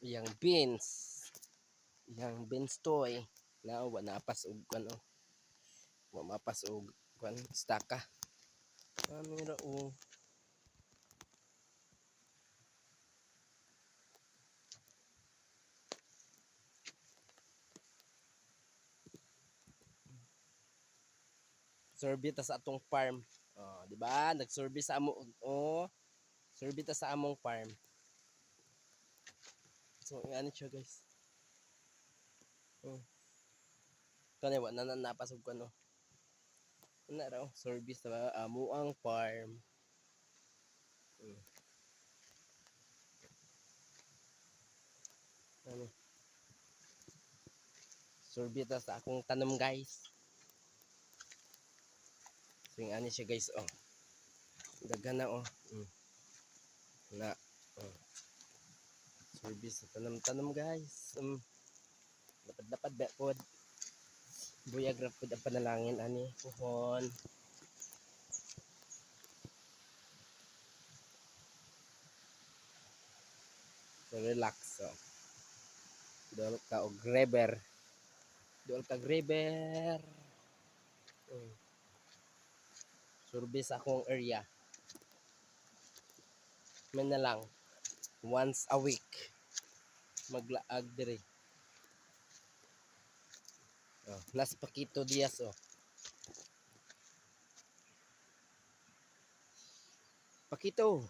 yang beans. Yang beans toy. Na wa napas og kan o. Wa mapas og kan staka. Ano ra o. Survey ta sa atong farm. Oh, di ba? Nag-survey sa amo survey ta sa among farm. So, ano siya, guys. Oh. Kani wa na napasog ko no. Ano raw, survey sa amo ang farm. Ano? Survey ta sa akong tanom, guys. So, ano siya, guys, oh. Daghan na, oh. Na, oh. Survey sa tanom-tanom, guys. Dapat ba pod. Buyag ra pod ang panalangin ani puhon. So, relax, oh. Dol ka og grabber. Dol ka grabber. Survey sa akong area. Man na lang. Once a week. Maglaag diri. Oh, Las Paquito Diaz, oh. Paquito.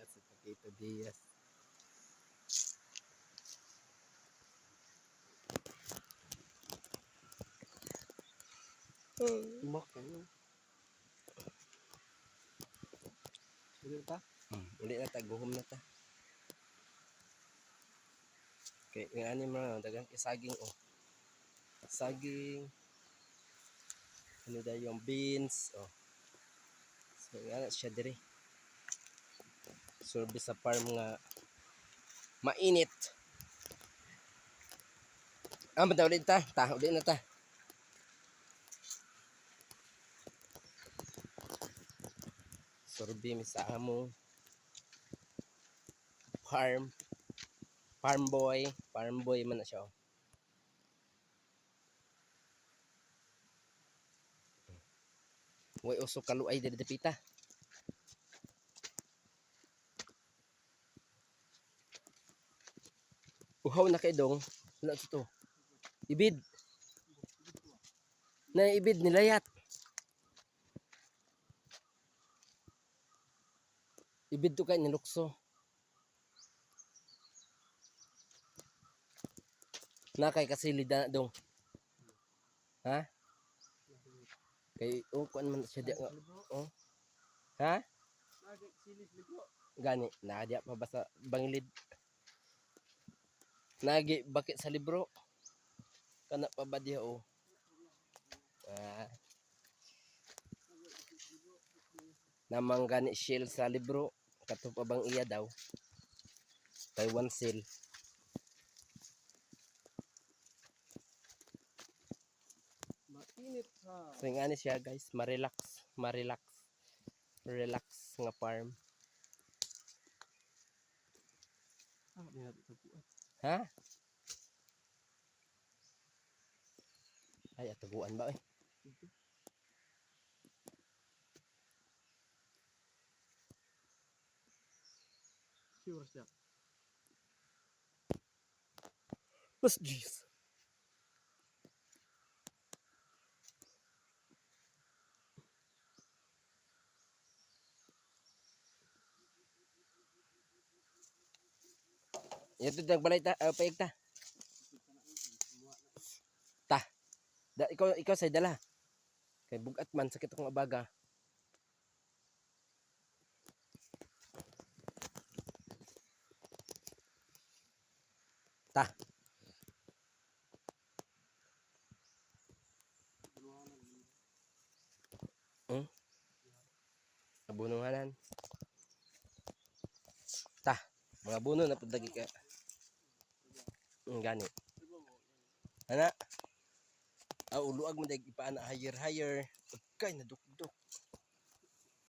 Si Paquito Diaz. Bakit? Uli ta? Uli na ta. Guhom na ta. Okay, yung ani mo na. Dagang isaging, oh. Saging. Ano daw yung beans, oh. So, yan siya diri. Survey sa farm nga mainit. Madaw ulit ta. Ulit na ta. Survey mi sa amo farm. Farm boy man na siya, oh. Way uso kaluay diri dapita. Uhaw na kay dong. Wala to. Ibid. Na ibid nilayat. Ibid to kay nilukso. Na kay kasilid na dong. Ha? Kay kuan man siya dia. Oh. Ha? Gani, naadya pa ba sa bangilid? Nagi bakit sa libro? Kana pa ba diha, oh? Namang gani shell sa libro. Kato pa bang iya daw? Taiwan shell. Mainit ha. So nga ni siya, guys, relax nga farm. Ha? Ay, ataguan ba eh? Sure siya. Mas jeez. Ito nagbalay ta, paig ta. Ta. Ikaw say dala. Kay bugat man sakit akong abaga. Ta. Abununganan. Ta. Mga buno na pudagi ka. Gani. Ana. Uluag mo dahil ipaana higher. Kay nadukdok.